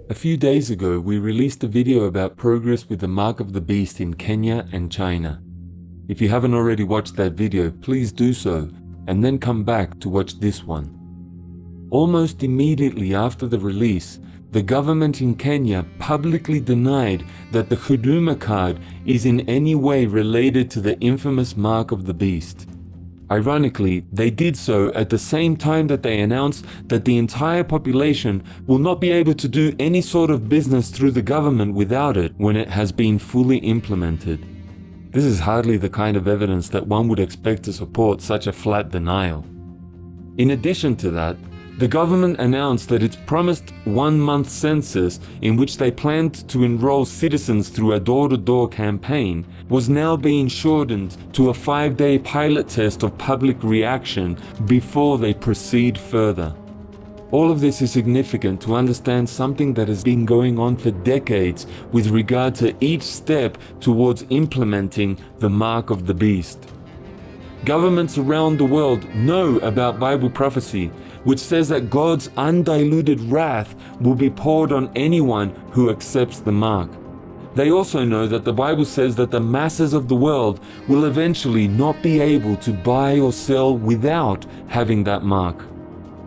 A few days ago, we released a video about progress with the mark of the beast in Kenya and China. If you haven't already watched that video, please do so, and then come back to watch this one. Almost immediately after the release, the government in Kenya publicly denied that the Huduma card is in any way related to the infamous mark of the beast. Ironically, they did so at the same time that they announced that the entire population will not be able to do any sort of business through the government without it when it has been fully implemented. This is hardly the kind of evidence that one would expect to support such a flat denial. In addition to that, the government announced that its promised one-month census, in which they planned to enroll citizens through a door-to-door campaign, was now being shortened to a 5-day pilot test of public reaction before they proceed further. All of this is significant to understand something that has been going on for decades with regard to each step towards implementing the mark of the beast. Governments around the world know about Bible prophecy, which says that God's undiluted wrath will be poured on anyone who accepts the mark. They also know that the Bible says that the masses of the world will eventually not be able to buy or sell without having that mark.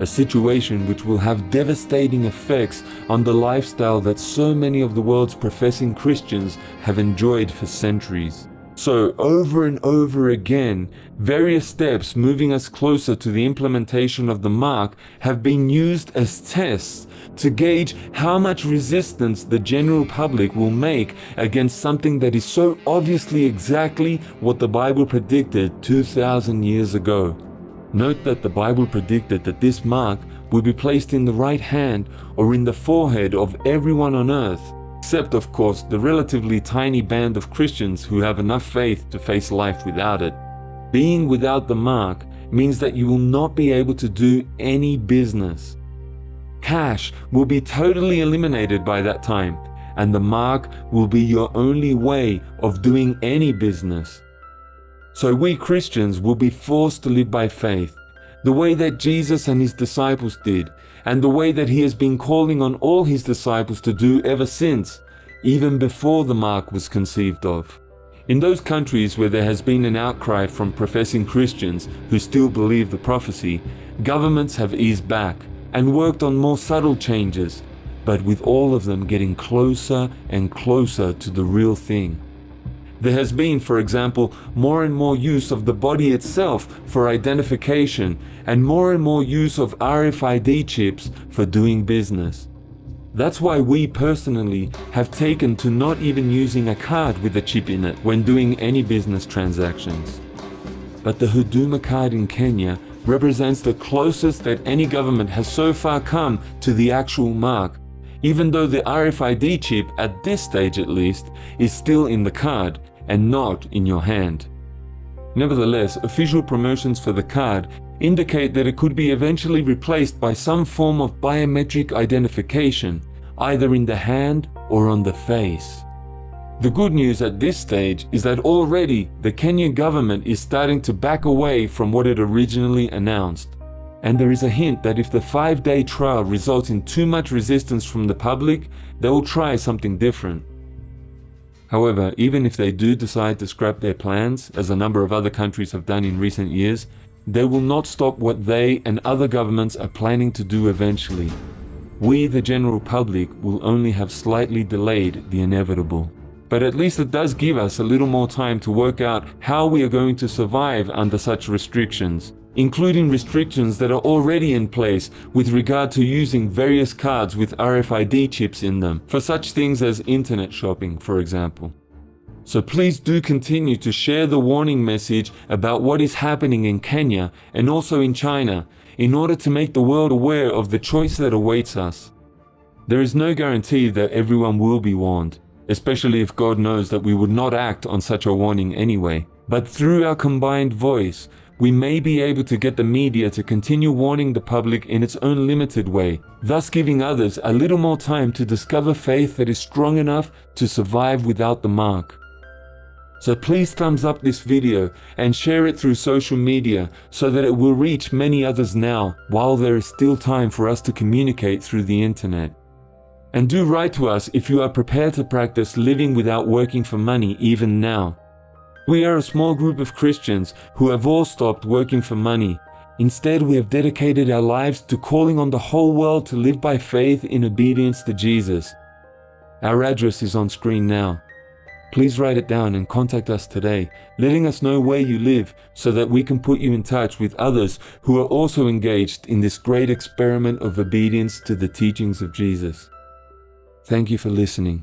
A situation which will have devastating effects on the lifestyle that so many of the world's professing Christians have enjoyed for centuries. So, over and over again, various steps moving us closer to the implementation of the mark have been used as tests to gauge how much resistance the general public will make against something that is so obviously exactly what the Bible predicted 2,000 years ago. Note that the Bible predicted that this mark will be placed in the right hand or in the forehead of everyone on earth, except of course the relatively tiny band of Christians who have enough faith to face life without it. Being without the mark means that you will not be able to do any business. Cash will be totally eliminated by that time, and the mark will be your only way of doing any business. So we Christians will be forced to live by faith, the way that Jesus and his disciples did, and the way that he has been calling on all his disciples to do ever since, even before the mark was conceived of. In those countries where there has been an outcry from professing Christians who still believe the prophecy, governments have eased back and worked on more subtle changes, but with all of them getting closer and closer to the real thing. There has been, for example, more and more use of the body itself for identification and more use of RFID chips for doing business. That's why we personally have taken to not even using a card with a chip in it when doing any business transactions. But the Huduma card in Kenya represents the closest that any government has so far come to the actual mark, even though the RFID chip, at this stage at least, is still in the card and not in your hand. Nevertheless, official promotions for the card indicate that it could be eventually replaced by some form of biometric identification, either in the hand or on the face. The good news at this stage is that already the Kenyan government is starting to back away from what it originally announced. And there is a hint that if the 5-day trial results in too much resistance from the public, they will try something different. However, even if they do decide to scrap their plans, as a number of other countries have done in recent years, they will not stop what they and other governments are planning to do eventually. We, the general public, will only have slightly delayed the inevitable. But at least it does give us a little more time to work out how we are going to survive under such restrictions, including restrictions that are already in place with regard to using various cards with RFID chips in them for such things as internet shopping, for example. So please do continue to share the warning message about what is happening in Kenya and also in China in order to make the world aware of the choice that awaits us. There is no guarantee that everyone will be warned, especially if God knows that we would not act on such a warning anyway. But through our combined voice, we may be able to get the media to continue warning the public in its own limited way, thus giving others a little more time to discover faith that is strong enough to survive without the mark. So please thumbs up this video and share it through social media so that it will reach many others now while there is still time for us to communicate through the internet. And do write to us if you are prepared to practice living without working for money even now. We are a small group of Christians who have all stopped working for money. Instead, we have dedicated our lives to calling on the whole world to live by faith in obedience to Jesus. Our address is on screen now. Please write it down and contact us today, letting us know where you live so that we can put you in touch with others who are also engaged in this great experiment of obedience to the teachings of Jesus. Thank you for listening.